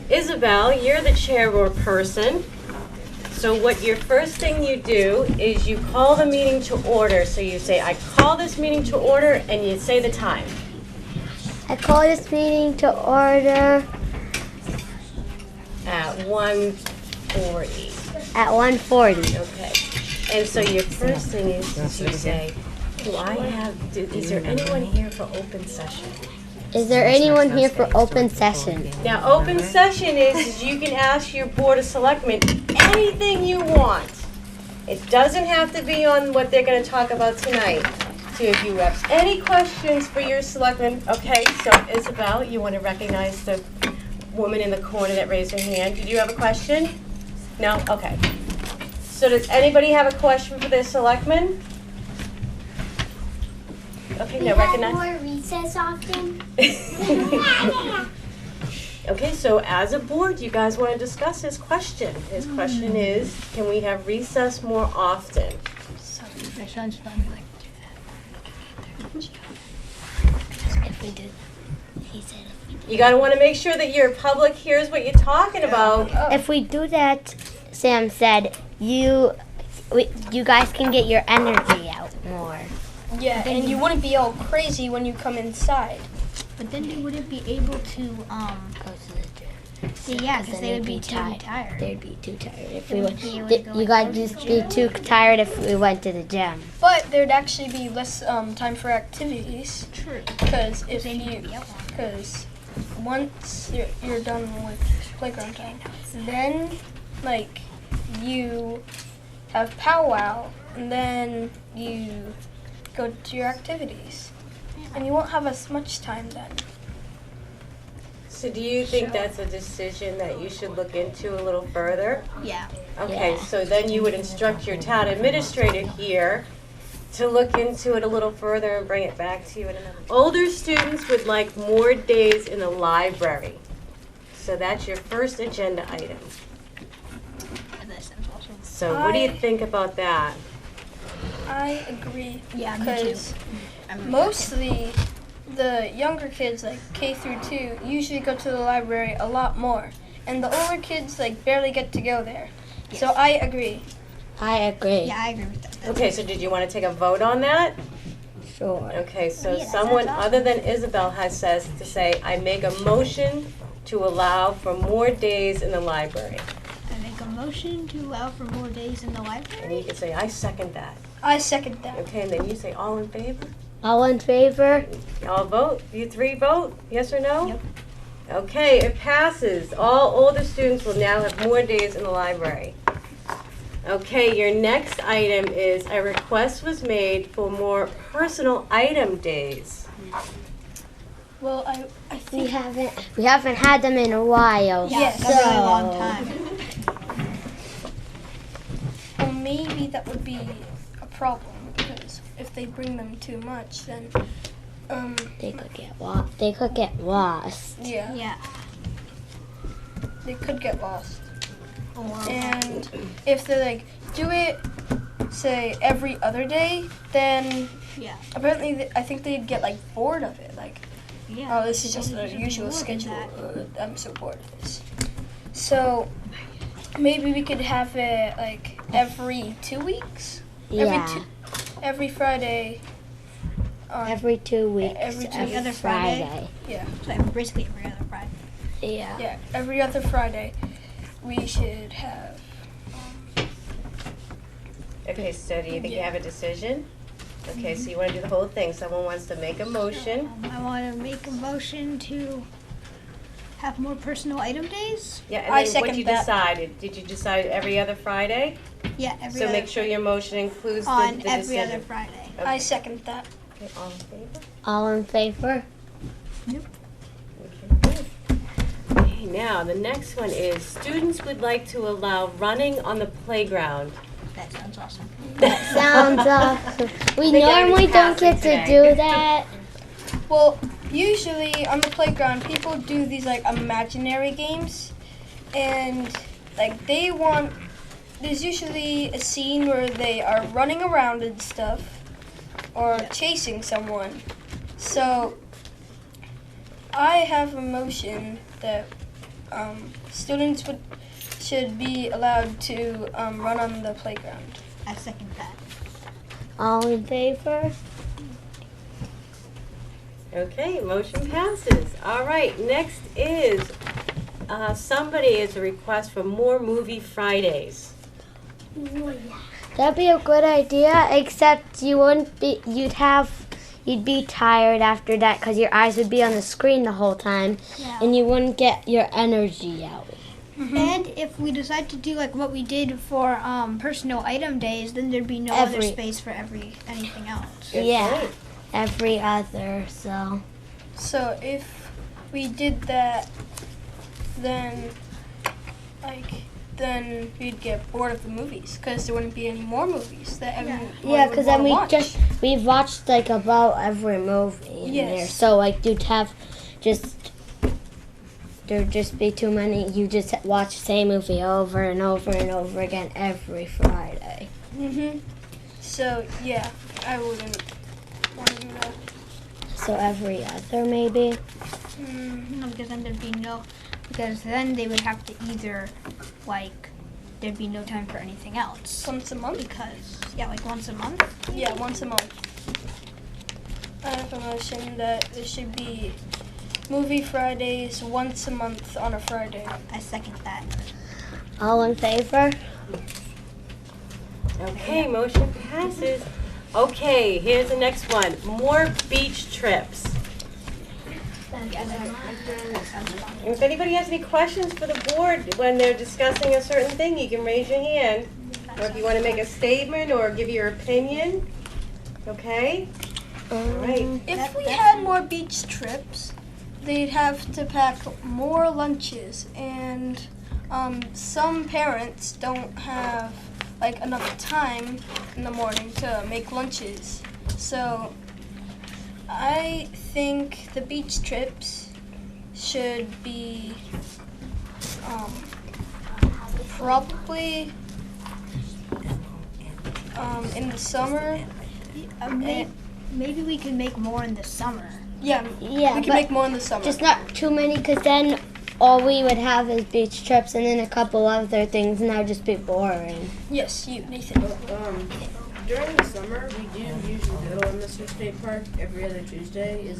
Isabel, you're the chairperson. So what your first thing you do is you call the meeting to order. So you say, I call this meeting to order, and you say the time. I call this meeting to order At 1:40. at 1:40. Okay. And so your first thing is you say, is there anyone here for open session? Is there anyone here for open session? Now, open session is you can ask your Board of Selectmen anything you want. It doesn't have to be on what they're going to talk about tonight. So if you have any questions for your selectmen, okay, so Isabel, you want to recognize the woman in the corner that raised her hand. Did you have a question? No? Okay. So does anybody have a question for the selectmen? Okay, no, recognize. More recess often. Okay, so as a board, you guys want to discuss his question. His question is, can we have recess more often? If we did, he said You gotta want to make sure that your public hears what you're talking about. if we do that, Sam said, you guys can get your energy out more. Yeah, and you wouldn't be all crazy when you come inside. But then they wouldn't be able to, Go to the gym. yeah, because then they would they'd be too tired. They'd be too tired if They we wouldn't went. be able to go You like guys go to just the be gym. too tired if we went to the gym. But there'd actually be less time for activities. True. Because if They need to you, be out longer. because once you're done with playground time, then like you have powwow, and then you go to your activities, and you won't have as much time then. So do you think that's a decision that you should look into a little further? Yeah. Okay, Yeah. so then you would instruct your town administrator here to look into it a little further and bring it back to you at another. Older students would like more days in the library. So that's your first agenda item. So what do you think about that? I agree. Yeah, me too. Because mostly the younger kids, like K through 2, usually go to the library a lot more. And the older kids, like, barely get to go there. So I agree. I agree. Yeah, I agree with that. Okay, so did you want to take a vote on that? Sure. Okay, so Yeah, that someone sounds other than Isabel says to say, I make a motion to allow for more days in the library. I make a motion to allow for more days in the And library. you can say, I second that. I second that. Okay, and then you say, all in favor? All in favor? Y'all vote? You three vote? Yes or no? Yep. Okay, it passes. All older students will now have more days in the library. Okay, your next item is a request was made for more personal item days. Well, I We think haven't had them in a while. Yes. A really long time. well, maybe that would be a problem, because if they bring them too much, then They could get lost. They could get lost. yeah, Yeah. they could get lost. Or And if they like do it, say every other day, then yeah. apparently I think they'd get like bored of it. Like, Yeah. oh, this is just the Something usual more than schedule. that. I'm so bored of this. So maybe we could have it like every 2 weeks. Yeah. Every Friday. Every 2 weeks. Every two every other Friday? Yeah. So basically every other Friday. Yeah. Yeah, every other Friday we should have. Okay, so do you think you have a decision? Okay, so you want to do the whole thing. Someone wants to make a motion. I want to make a motion to have more personal item days. Yeah, I and then what second you that. decided? Did you decide every other Friday? Yeah, every So other make sure your motion includes the on the every decision. other Friday. I second that. Okay, all in favor? All in favor? Okay, good. Okay, now the next one is students would like to allow running on the playground. That sounds awesome. Sounds awesome. We They already normally don't passed get it to today. do that. Well, usually on the playground, people do these like imaginary games, and like they want. There's usually a scene where they are running around and stuff, or chasing someone. So I have a motion that students should be allowed to run on the playground. I second that. All in favor? Okay, motion passes. All right, next is somebody has a request for more movie Fridays. That'd be a good idea, except you'd be tired after that because your eyes would be on the screen the whole time, and you wouldn't get your energy out. And if we decide to do like what we did for personal item days, then there'd be no other Every- space for anything else. Yeah, every other, so. So if we did that, then we'd get bored of the movies because there wouldn't be any more movies that everyone Yeah, would because then wanna watch. we've watched like about every movie in there. Yes. So like you'd have there'd just be too many. You just watch the same movie over and over and over again every Friday. So yeah, I wouldn't want to do that. So every other maybe. No, because then because then they would have to either there'd be no time for anything else. Once a month? Because like once a month. Yeah, once a month. I have a motion that there should be movie Fridays once a month on a Friday. I second that. All in favor? Okay, motion passes. Okay, here's the next one. More beach trips. If anybody has any questions for the board when they're discussing a certain thing, you can raise your hand. Or if you want to make a statement or give your opinion. Okay? All right. If we had more beach trips, they'd have to pack more lunches, and some parents don't have enough time in the morning to make lunches. So I think the beach trips should be probably in the summer. Maybe we could make more in the summer. Yeah, Yeah, we can but make more in the summer. just not too many, because then all we would have is beach trips and then a couple other things, and that would just be boring. Yes, you, Nathan. During the summer, we do usually go to Mr. State Park every other Tuesday.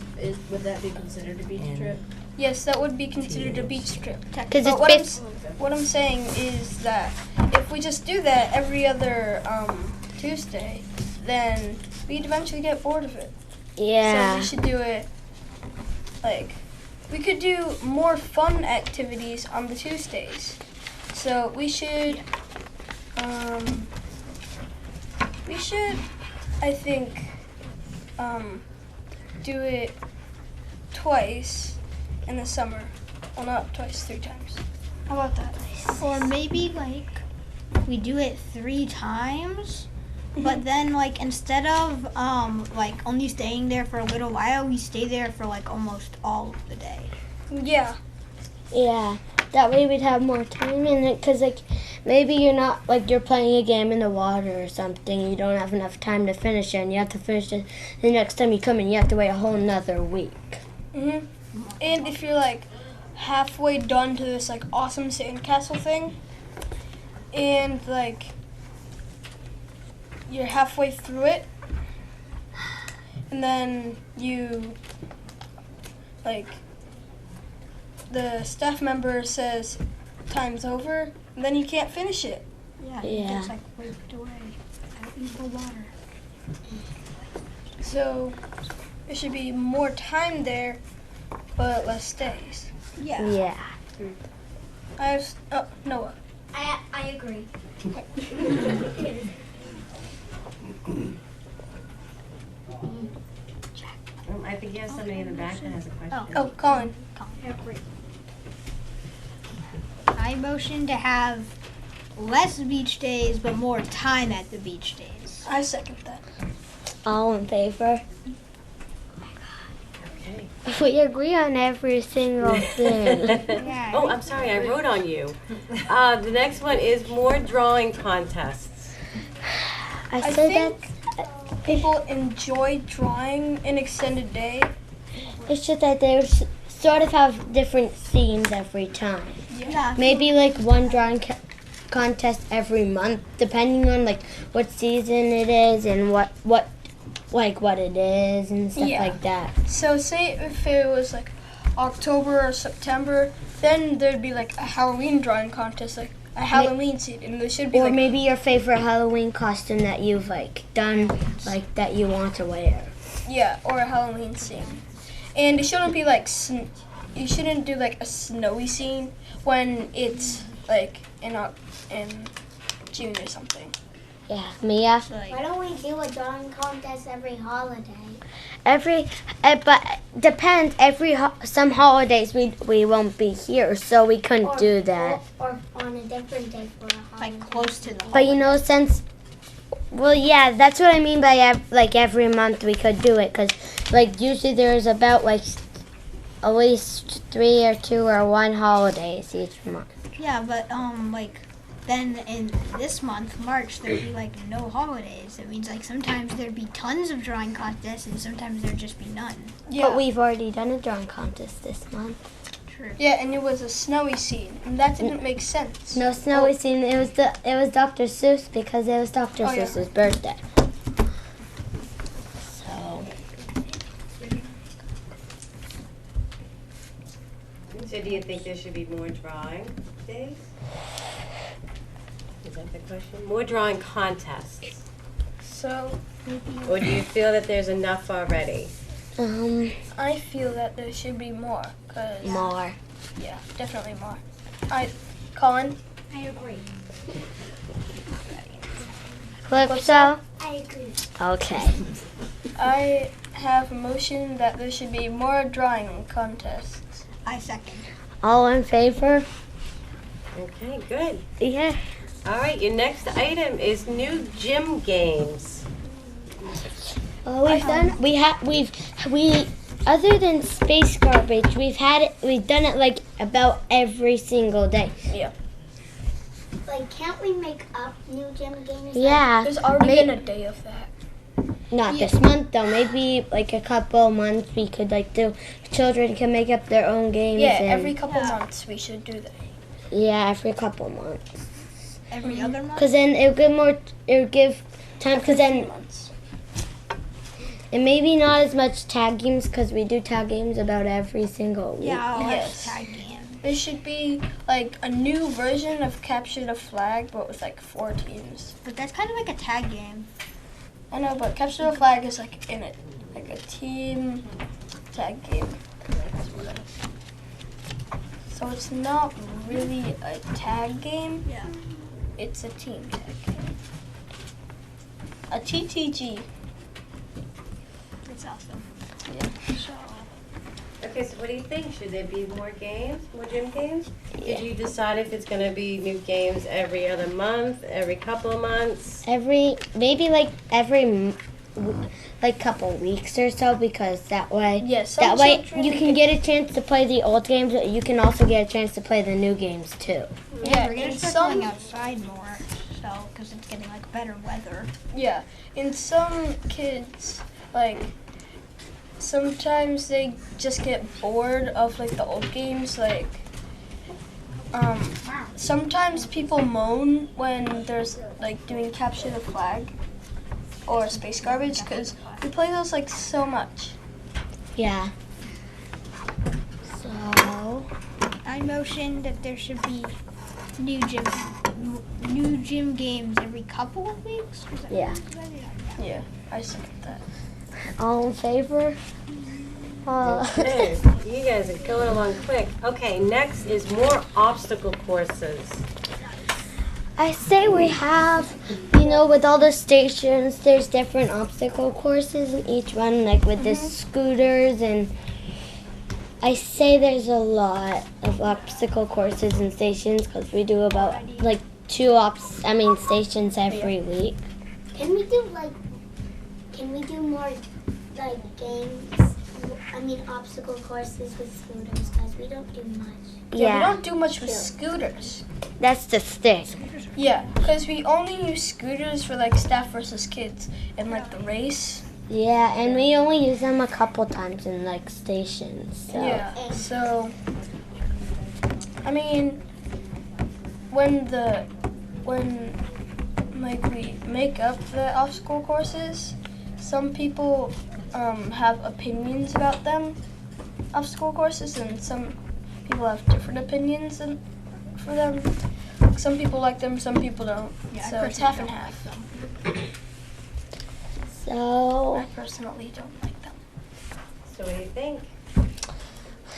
Would that be considered a beach trip? Yes, that would be considered a beach trip. Because But it's what I'm saying is that if we just do that every other Tuesday, then we'd eventually get bored of it. So yeah. we should do it we could do more fun activities on the Tuesdays. So we should I think do it twice in the summer. Well, not twice, 3 times. How about that? Or maybe we do it 3 times, but then instead of only staying there for a little while, we stay there for almost all of the day. Yeah. Yeah, that way we'd have more time in it, because maybe you're not you're playing a game in the water or something, you don't have enough time to finish it, and you have to finish it the next time you come in, you have to wait a whole nother week. And if you're halfway done to this awesome sandcastle thing, and you're halfway through it, and then you the staff member says time's over, and then you can't finish it. Yeah. Yeah. Just wiped away. Out in the water. So there should be more time there, but less days. Yeah. Yeah. Noah. I agree. I think you have somebody in the back that has a question. Oh, Colin. I motion to have less beach days, but more time at the beach days. I second that. All in favor? Okay. We agree on every single thing. Yeah. Oh, I'm sorry, I wrote on you. The next one is more drawing contests. I I said think that people enjoy drawing an extended day. it's just that they sort of have different themes every time. Yeah. maybe like one drawing contest every month, depending on like what season it is and what it is and stuff Yeah. like that. So say if it was like October or September, then there'd be like a Halloween drawing contest, like a Halloween scene, and there should be Or like maybe your favorite Halloween costume that you've like done, like that you want to wear. or a Halloween scene. And it shouldn't be like you shouldn't do like a snowy scene when it's like in June or something. Yeah, Mia. Why don't we do a drawing contest every holiday? But depends. Some holidays we won't be here, so we couldn't do that. Or on a different day for a holiday. Like close to the. But you know, that's what I mean by every month we could do it, 'cause like usually there's about like at least 3 or 2 or 1 holidays each month. Yeah, but like then in this month, March, there'd be like no holidays. It means like sometimes there'd be tons of drawing contests and sometimes there'd just be none. But we've already done a drawing contest this month. True. Yeah, and it was a snowy scene, and that didn't make sense. No snowy scene. It was Dr. Seuss because it was Dr. Oh, yeah. Seuss's birthday. So So do you think there should be more drawing days? Is that the question? More drawing contests? So Or do you feel that there's enough already? I feel that there should be more, 'cause more. yeah, definitely more. Colin? I agree. Calypso? I agree. Okay. I have a motion that there should be more drawing contests. I second. All in favor? Okay, good. Yeah. All right, your next item is new gym games. Other than space garbage, we've done it like about every single day. Like, can't we make up new gym games? Yeah. There's already been a day of that. Not this month though. Maybe like a couple months we could like do. Children can make up their own games. Yeah, and- every couple months we should do that. Yeah, every couple months. Every other month? Cause then it'll give time. Cause then Months. and maybe not as much tag games. Cause we do tag games about every single week. Yeah, I'll Yes. tag game. There should be like a new version of Capture the Flag, but with like 4 teams. But that's kind of like a tag game. I know, but Capture the Flag is like in it, like a team tag game. So it's not really a tag game. Yeah. It's a team tag game. A TTG. It's awesome. Yeah. So Okay, so what do you think? Should there be more games, more gym games? Did you decide if it's going to be new games every other month, every couple of months? Maybe like couple weeks or so, because that way Yes. that way you can get a chance to play the old games, but you can also get a chance to play the new games too. Yeah, we're gonna in start some going outside more. So because it's getting like better weather. Yeah, and some kids, like, sometimes they just get bored of, like, the old games, like, sometimes people moan when there's, like, doing Capture the Flag or Space Garbage, because we play those, like, so much. Yeah. So I motioned that there should be new gym games every couple of weeks. Was that Yeah. Yeah, I second that. all in favor? Okay, you guys are going along quick. Okay, next is more obstacle courses. I say we have, with all the stations, there's different obstacle courses in each one, like with the scooters, and I say there's a lot of obstacle courses and stations because we do about like stations every week. Can we do more like games? Obstacle courses with scooters, because we don't do much. Yeah, we don't do much with scooters. That's the stick. Yeah, because we only use scooters for, like, staff versus kids and, like, the race. Yeah, and we only use them a couple times in like stations. So. Yeah, so, when like we make up the obstacle courses, some people have opinions about them obstacle courses, and some people have different opinions for them. Some people like them, some people don't. Yeah, So it's half and half. So I personally don't like them. So what do you think?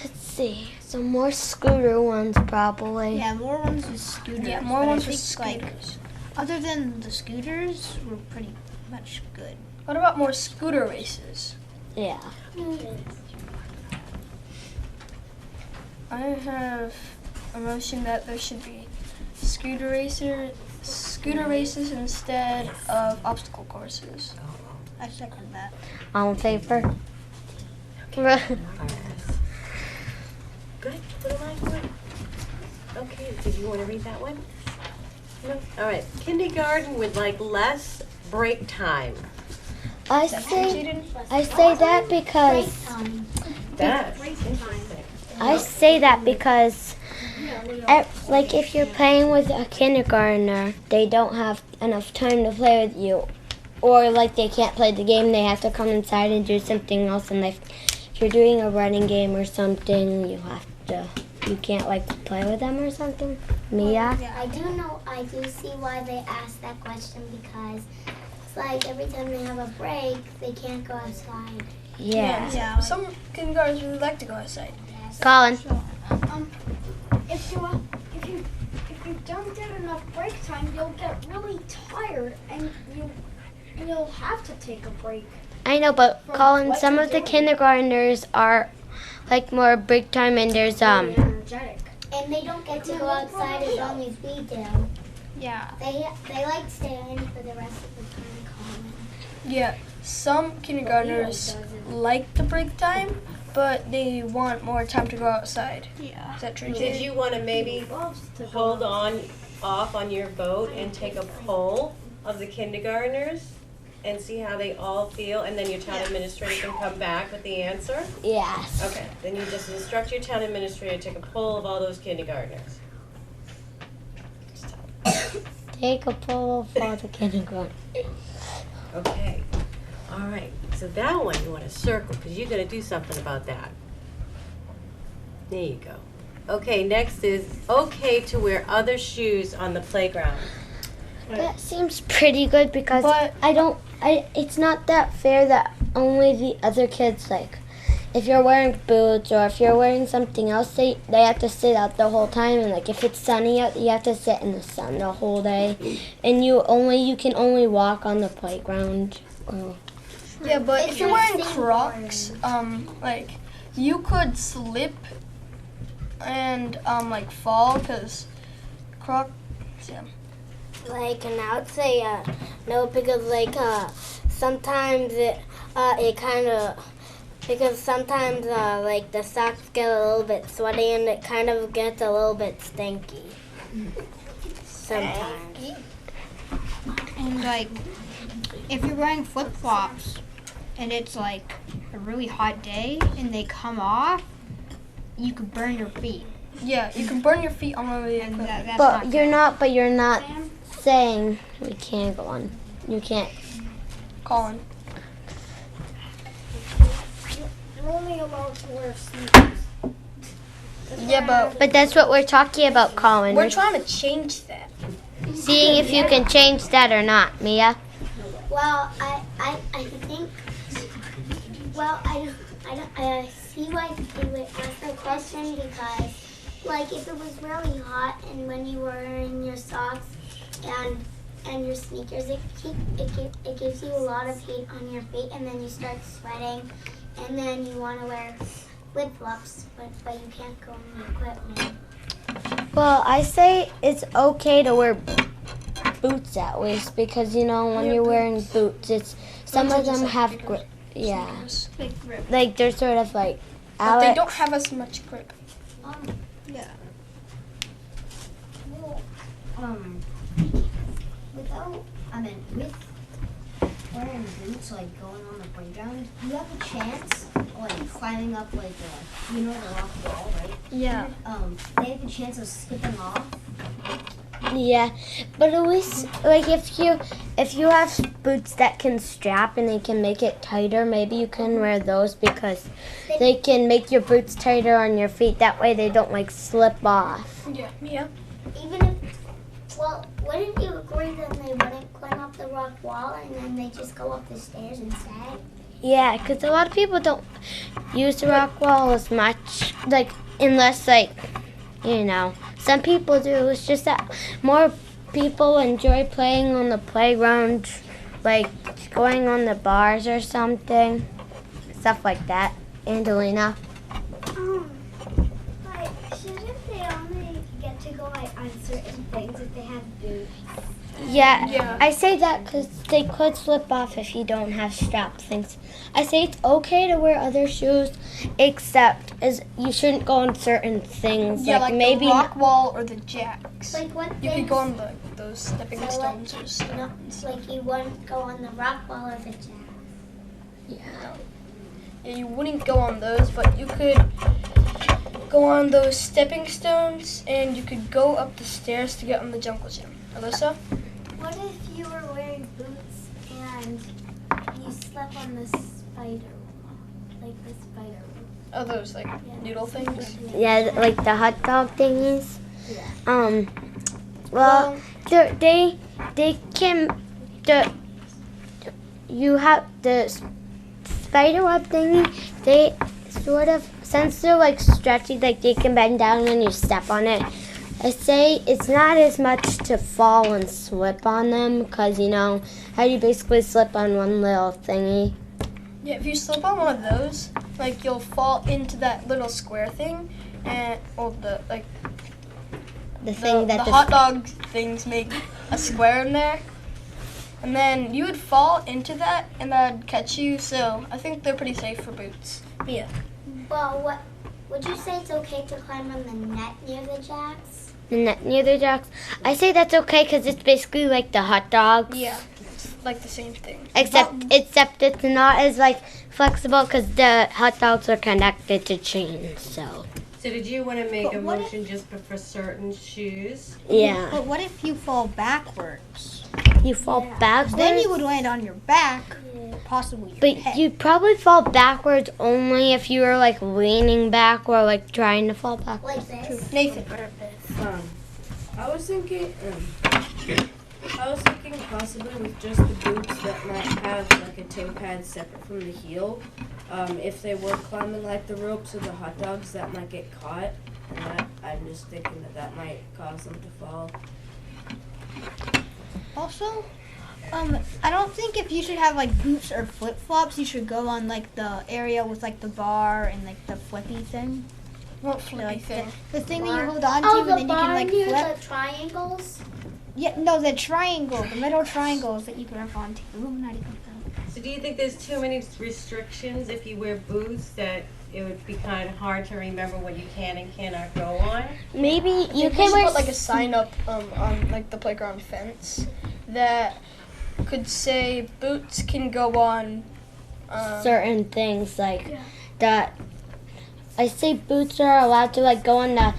let's see. Some more scooter ones probably. Yeah, more ones with scooters. Yeah, more but I ones with think, scooters. Other than the scooters, we're pretty much good. What about more scooter races? Yeah. I have a motion that there should be scooter races instead of obstacle courses. I second that. All in favor? Good. What am I doing? Okay, did you want to read that one? No? All right. Kindergarten would like less break time. I say that because That's interesting. I say that because like if you're playing with a kindergartner, they don't have enough time to play with you, or like they can't play the game, they have to come inside and do something else. And if you're doing a running game or something, you can't like play with them or something. Mia? I do see why they asked that question, because it's like every time they have a break, they can't go outside. Yeah. Some kindergartens really like to go outside. Colin? If you don't get enough break time, you'll get really tired, and you'll have to take a break. I know, but From Colin, what some you're of the doing. kindergartners are like more break time, and there's Energetic. And they don't get to go outside as long as we do. Yeah. They like staying for the rest of the time, Colin. Yeah, some kindergartners like the break time, but they want more time to go outside. Yeah. Is that true? Did Jade? you want to maybe hold off on your vote and take a poll of the kindergartners and see how they all feel, and then your town administrator can come back with the answer? yes. Okay, then you just instruct your town administrator to take a poll of all those kindergartners. Take a poll for the kindergarten. Okay, all right, so that one you want to circle, because you're going to do something about that. There you go. Okay, next is okay to wear other shoes on the playground. That seems pretty good because But- it's not that fair that only the other kids, like, if you're wearing boots or if you're wearing something else, they have to sit out the whole time. And like if it's sunny out, you have to sit in the sun the whole day. And you can only walk on the playground. Oh. Yeah, but It's if you're like wearing same Crocs, like you could slip and like fall, because Crocs. Yeah. Like, and I would say no, because like sometimes it kind of, because sometimes like the socks get a little bit sweaty and it kind of gets a little bit stinky sometimes. And like, if you're wearing flip flops and it's like a really hot day and they come off, you could burn your feet. Yeah, you can burn your feet on the And equipment. that's But not you're good. not. But you're not saying we can't go on. You can't. Colin. You're only allowed to wear sneakers. Yeah, But that's what we're talking about, Colin. we're trying to change that. Seeing if you can change that or not, Mia. Well, I think. Well, I see why they would ask the question, because, like, if it was really hot and when you were in your socks and your sneakers, it gives you a lot of heat on your feet, and then you start sweating, and then you want to wear flip flops, but you can't go in the equipment. Well, I say it's okay to wear boots at least, because you know when you're wearing boots, it's some of them have grip. Yeah, Big grip. like they're sort of like. But they Alex, don't have as much grip. Yeah. With wearing boots, like going on the playground, you have a chance, like climbing up, like the rock wall, right? Yeah. They have a chance of slipping off Yeah, but at least like if you have boots that can strap and they can make it tighter, maybe you can wear those because they can make your boots tighter on your feet. That way they don't like slip off. Yeah. Yeah. Even if, well, wouldn't you agree that they wouldn't climb up the rock wall and then they just go up the stairs instead? Yeah, because a lot of people don't use the rock wall as much, like unless like some people do. It's just that more people enjoy playing on the playground, like going on the bars or something, stuff like that. Angelina. But shouldn't they only get to go on certain things if they have boots? Yeah, I say that because they could slip off if you don't have strap things. I say it's okay to wear other shoes, except you shouldn't go on certain things. Yeah, like maybe the rock wall or the jacks. Like what You things? could go on those stepping So stones or No, stones. like you wouldn't go on the rock wall or the jack. Yeah, you wouldn't go on those, but you could go on those stepping stones, and you could go up the stairs to get on the jungle gym. Alyssa? What if you were wearing boots and you slept on the spider wall? Like the spider wall. Oh, those like noodle things? Yeah, like the hot dog thingies. Well, they can you have the spider web thingy. They sort of, since they're like stretchy, like they can bend down when you step on it. I say it's not as much to fall and slip on them because how you basically slip on one little thingy. Yeah, if you slip on one of those, like you'll fall into that little square thing, and the thing that hot dog things make a square in there, and then you would fall into that, and that'd catch you. So I think they're pretty safe for boots. Yeah. Well, what would you say it's okay to climb on the net near the jacks? The net near the jacks. I say that's okay because it's basically like the hot dogs. Yeah, it's like the same thing. Except it's not as like flexible because the hot dogs are connected to chains. So did you want to make But a what motion just for certain shoes? yeah, But what if you fall backwards? you fall backwards. Then you would land on your back, possibly your But head. you'd probably fall backwards only if you were like leaning back or like trying to fall back. Like this? Nathan. I was thinking possibly with just the boots that might have like a toe pad separate from the heel. If they were climbing like the ropes or the hot dogs, that might get caught, and I'm just thinking that might cause them to fall. Also, I don't think if you should have like boots or flip flops, you should go on like the area with like the bar and like the flippy thing. What flippy Like thing? the thing that you hold on to Oh, and the then you can bar like near flip. the triangles? Yeah, no, the triangle, the middle triangles that you can grab onto. Illuminati comes out. So do you think there's too many restrictions if you wear boots that it would be kind of hard to remember what you can and cannot go on? Maybe you You can should wear put like a sign up on like the playground fence that could say boots can go on. certain things like that. I say boots are allowed to like go on the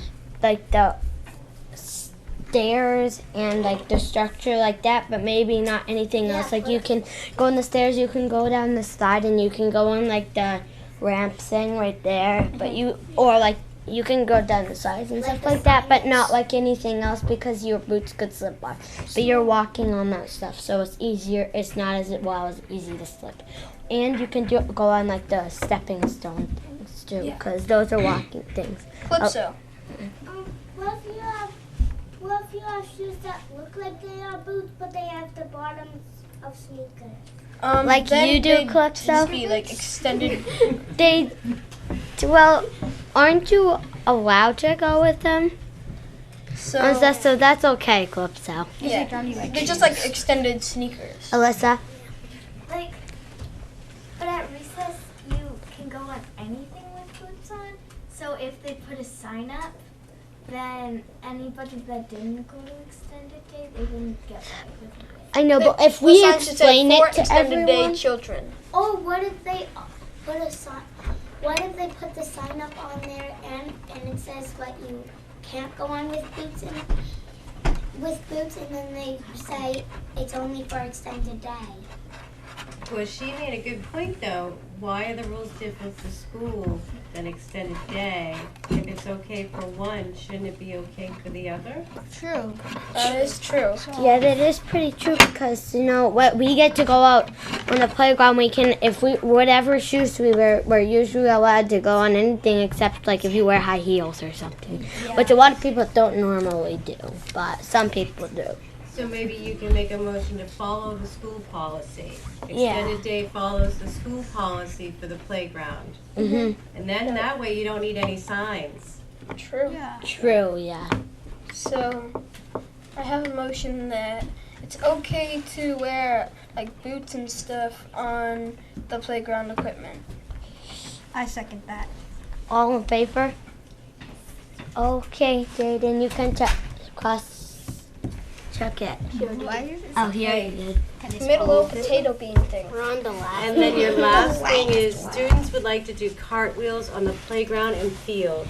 stairs and like the structure like that, but maybe not anything else. Like you can go on the stairs, you can go down the slide, and you can go on like the ramp thing right there. But you you can go down the sides and stuff like that, but not like anything else because your boots could slip off. But you're walking on that stuff, so it's easier. It's not as easy to slip. And you can go on like the stepping stone things too, because those are walking things. Calypso. What if you have shoes that look like they are boots, but they have the bottoms of sneakers? Like Then you do, they'd Calypso? just be like extended. Aren't you allowed to go with them? So that's okay, Calypso. Yeah, they're just like extended sneakers. Alyssa? But at recess, you can go on anything with boots on. So if they put a sign up, then anybody that didn't go to extended day, they wouldn't get away with it. I know, but if we The sign should say explain for it to extended day everyone, Or children. Oh, what if they put a sign? What if they put the sign up on there and it says what you can't go on with boots and with boots, and then they say it's only for extended day. Well, she made a good point though. Why are the rules different for school than extended day? If it's okay for one, shouldn't it be okay for the other? True. That is true. Yeah, that is pretty true because what we get to go out on the playground. We can, if we whatever shoes we wear, we're usually allowed to go on anything except like if you wear high heels or something, which a lot of people don't normally do, but some people do. So maybe you can make a motion to follow the school policy. Yeah. Extended day follows the school policy for the playground. Mhm. And then that way you don't need any signs. True. Yeah. True. Yeah. So, I have a motion that it's okay to wear like boots and stuff on the playground equipment. I second that. All in favor? Okay, Jaden, you can check it. Oh, here you did. Middle of potato bean thing. We're on the last. And then your last thing is students would like to do cartwheels on the playground and field.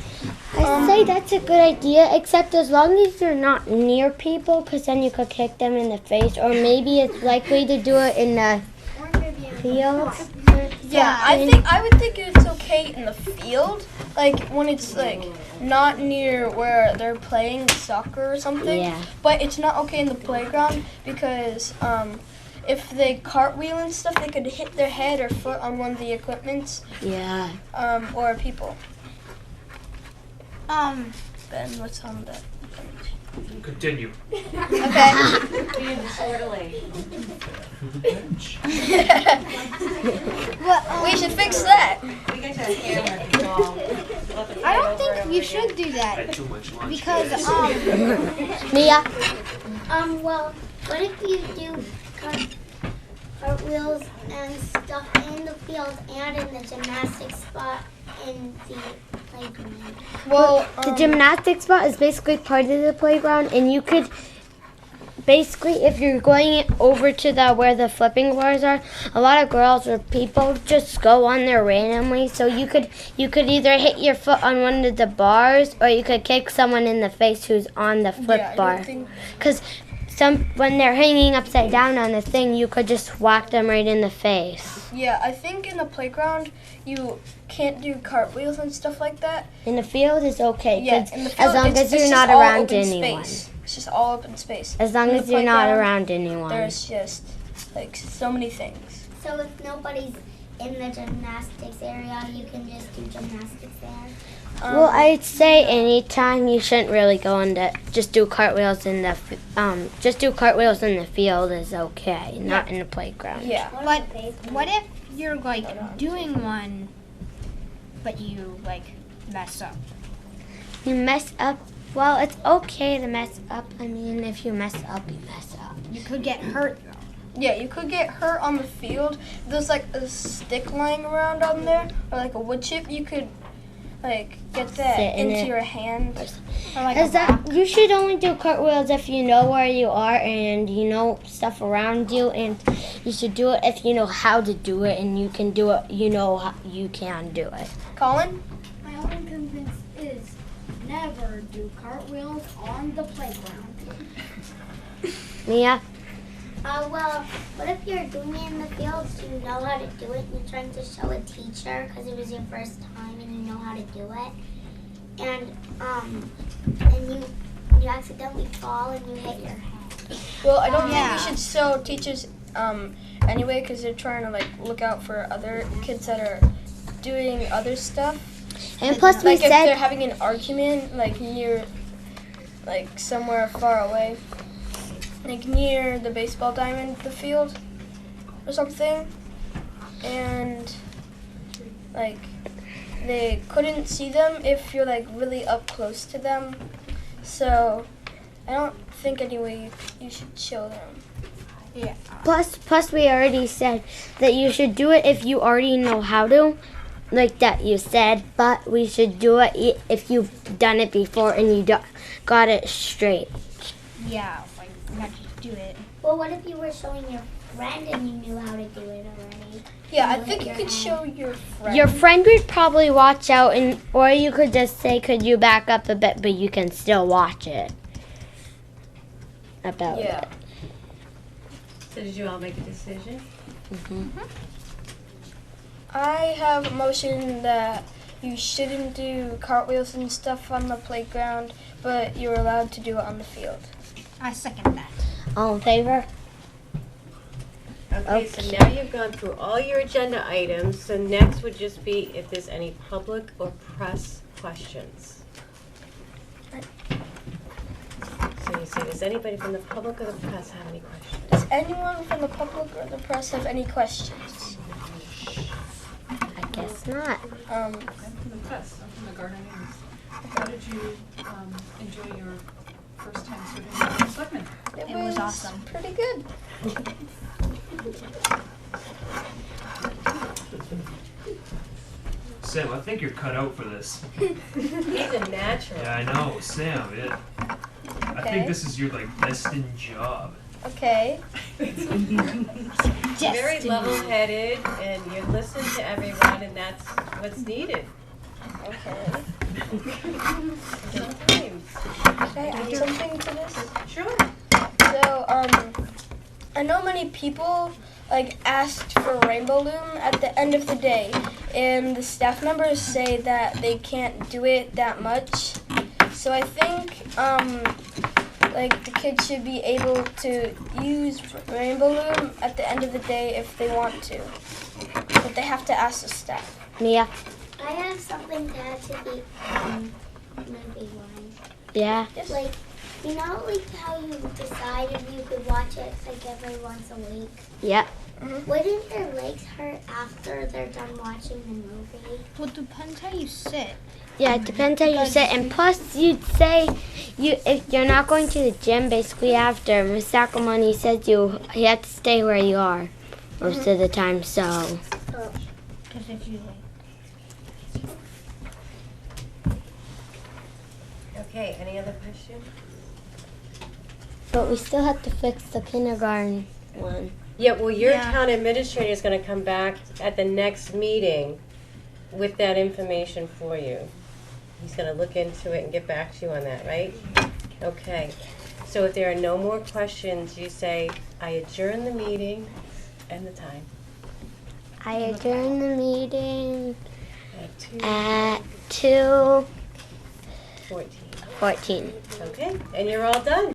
I say that's a good idea, except as long as you're not near people, because then you could kick them in the face, or maybe it's likely to do it in the fields. Yeah, I would think it's okay in the field, like when it's like not near where they're playing soccer or something. Yeah. But it's not okay in the playground because if they cartwheel and stuff, they could hit their head or foot on one of the equipments Yeah. or people. Ben, what's on that? Continue. Okay. Being disorderly. We should fix that. We get to a camera control. I don't think you should do that Too much lunch. because Mia? Well, what if you do cartwheels and stuff in the field and in the gymnastics spot in the playground? Well, The gymnastics spot is basically part of the playground, and you could basically, if you're going over to where the flipping bars are, a lot of girls or people just go on there randomly. So you could either hit your foot on one of the bars, or you could kick someone in the face who's on the flip bar. Because when they're hanging upside down on the thing, you could just whack them right in the face. Yeah, I think in the playground you can't do cartwheels and stuff like that. In the field is okay, Yeah, 'cause in the field, as long it's as you're just not all around open anyone. Space. It's just all open space. As long In as the you're not playground, around anyone. There's just like so many things. So if nobody's in the gymnastics area, you can just do gymnastics there? Well, I'd say anytime you shouldn't really go into just do cartwheels in the field is okay, not in the playground. Yeah. but what if you're like doing one, but you like mess up? You mess up. Well, it's okay to mess up. I mean, if you mess up, you mess up. You could get hurt. Yeah, you could get hurt on the field. There's like a stick lying around on there, or like a wood chip. You could like get that Sit in into it. your hand. Or like Is that you should only do cartwheels if you know where you are and you know stuff around you, and you should do it if you know how to do it and you can do it. You know how you can do it. Colin? My only convince is never do cartwheels on the playground. Mia? Well, what if you're doing it in the field, so you know how to do it, and you're trying to show a teacher because it was your first time and you know how to do it, and you accidentally fall and you hit your head. Well, I don't Yeah. think we should show teachers anyway, because they're trying to like look out for other kids that are doing other stuff. And plus, we Like if they're said having an argument, like near, like somewhere far away, like near the baseball diamond, the field, or something, and like they couldn't see them if you're like really up close to them. So I don't think anyway you should show them. plus we already said that you should do it if you already know how to, like that you said. But we should do it if you've done it before and you got it straight. Yeah, like not just do it. Well, what if you were showing your friend and you knew how to do it already? Yeah, I think you could show your friend. Your friend would probably watch out, or you could just say, "Could you back up a bit?" But you can still watch it. about Yeah. it. So did you all make a decision? I have a motion that you shouldn't do cartwheels and stuff on the playground, but you're allowed to do it on the field. I second that. All in favor? Okay, so now you've gone through all your agenda items, so next would just be if there's any public or press questions. So you say, does anybody from the public or the press have any questions? Does anyone from the public or the press have any questions? I guess not. I'm from the press. I'm from the Garden News. How did you enjoy your first time serving as a selectman? It was awesome. Pretty good. Sam, I think you're cut out for this. He's a natural. Yeah, I know, Sam. I Okay. think this is your destined job. Okay. Very level-headed, and you listen to everyone, and that's what's needed. Okay. Sometimes. Can I add something to this? Sure. So, I know many people asked for Rainbow Loom at the end of the day, and the staff members say that they can't do it that much. So I think the kids should be able to use Rainbow Loom at the end of the day if they want to, but they have to ask the staff. Mia? I have something to add to the movie one. Yeah? Like, you know, how you decided you could watch it every once a week? Yep. Wouldn't their legs hurt after they're done watching the movie? Well, it depends how you sit. Yeah, it depends how you sit. And plus, you'd say if you're not going to the gym basically after, Miss Sacramone says you have to stay where you are most of the time, so. Because if you Okay, any other questions? But we still have to fix the kindergarten one. Yeah, well, your Yeah. town administrator is going to come back at the next meeting with that information for you. He's going to look into it and get back to you on that, right? Okay. So if there are no more questions, you say, I adjourn the meeting and the time. I adjourn the meeting At at 2:14. 2:14. Okay, and you're all done.